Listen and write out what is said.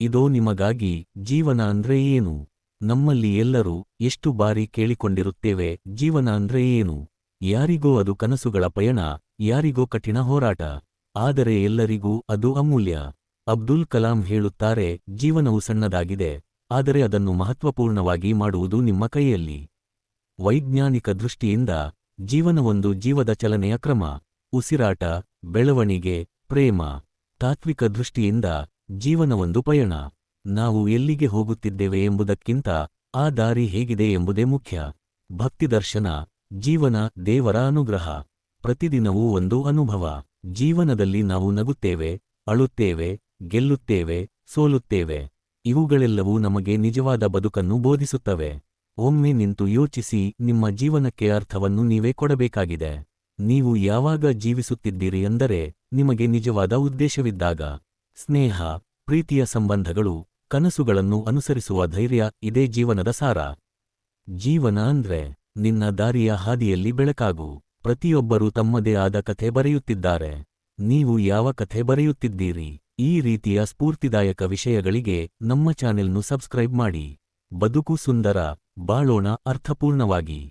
ಇದೋ ನಿಮಗಾಗಿ. ಜೀವನ ಅಂದ್ರೆ ಏನು? ನಮ್ಮಲ್ಲಿ ಎಲ್ಲರೂ ಎಷ್ಟು ಬಾರಿ ಕೇಳಿಕೊಂಡಿರುತ್ತೇವೆ, ಜೀವನ ಅಂದ್ರೆ ಏನು? ಯಾರಿಗೋ ಅದು ಕನಸುಗಳ ಪಯಣ, ಯಾರಿಗೋ ಕಠಿಣ ಹೋರಾಟ. ಆದರೆ ಎಲ್ಲರಿಗೂ ಅದು ಅಮೂಲ್ಯ. ಅಬ್ದುಲ್ ಕಲಾಂ ಹೇಳುತ್ತಾರೆ, ಜೀವನವು ಸಣ್ಣದಾಗಿದೆ, ಆದರೆ ಅದನ್ನು ಮಹತ್ವಪೂರ್ಣವಾಗಿ ಮಾಡುವುದು ನಿಮ್ಮ ಕೈಯಲ್ಲಿ. ವೈಜ್ಞಾನಿಕ ದೃಷ್ಟಿಯಿಂದ ಜೀವನವೊಂದು ಜೀವದ ಚಲನೆಯ ಕ್ರಮ, ಉಸಿರಾಟ, ಬೆಳವಣಿಗೆ, ಪ್ರೇಮ. ತಾತ್ವಿಕ ದೃಷ್ಟಿಯಿಂದ ಜೀವನವೊಂದು ಪಯಣ. ನಾವು ಎಲ್ಲಿಗೆ ಹೋಗುತ್ತಿದ್ದೇವೆ ಎಂಬುದಕ್ಕಿಂತ ಆ ದಾರಿ ಹೇಗಿದೆ ಎಂಬುದೇ ಮುಖ್ಯ. ಭಕ್ತಿದರ್ಶನ, ಜೀವನ ದೇವರ ಅನುಗ್ರಹ. ಪ್ರತಿದಿನವೂ ಒಂದು ಅನುಭವ. ಜೀವನದಲ್ಲಿ ನಾವು ನಗುತ್ತೇವೆ, ಅಳುತ್ತೇವೆ, ಗೆಲ್ಲುತ್ತೇವೆ, ಸೋಲುತ್ತೇವೆ. ಇವುಗಳೆಲ್ಲವೂ ನಮಗೆ ನಿಜವಾದ ಬದುಕನ್ನು ಬೋಧಿಸುತ್ತವೆ. ಒಮ್ಮೆ ನಿಂತು ಯೋಚಿಸಿ, ನಿಮ್ಮ ಜೀವನಕ್ಕೆ ಅರ್ಥವನ್ನು ನೀವೇ ಕೊಡಬೇಕಾಗಿದೆ. ನೀವು ಯಾವಾಗ ಜೀವಿಸುತ್ತಿದ್ದೀರಿ ಅಂದರೆ ನಿಮಗೆ ನಿಜವಾದ ಉದ್ದೇಶವಿದ್ದಾಗ. ಸ್ನೇಹ, ಪ್ರೀತಿಯ ಸಂಬಂಧಗಳು, ಕನಸುಗಳನ್ನು ಅನುಸರಿಸುವ ಧೈರ್ಯ, ಇದೇ ಜೀವನದ ಸಾರ. ಜೀವನ ಅಂದ್ರೆ ನಿನ್ನ ದಾರಿಯ ಹಾದಿಯಲ್ಲಿ ಬೆಳಕಾಗು. ಪ್ರತಿಯೊಬ್ಬರೂ ತಮ್ಮದೇ ಆದ ಕಥೆ ಬರೆಯುತ್ತಿದ್ದಾರೆ. ನೀವು ಯಾವ ಕಥೆ ಬರೆಯುತ್ತಿದ್ದೀರಿ? ಈ ರೀತಿಯ ಸ್ಫೂರ್ತಿದಾಯಕ ವಿಷಯಗಳಿಗೆ ನಮ್ಮ ಚಾನೆಲ್ನು ಸಬ್ಸ್ಕ್ರೈಬ್ ಮಾಡಿ. ಬದುಕು ಸುಂದರ, ಬಾಳೋಣ ಅರ್ಥಪೂರ್ಣವಾಗಿ.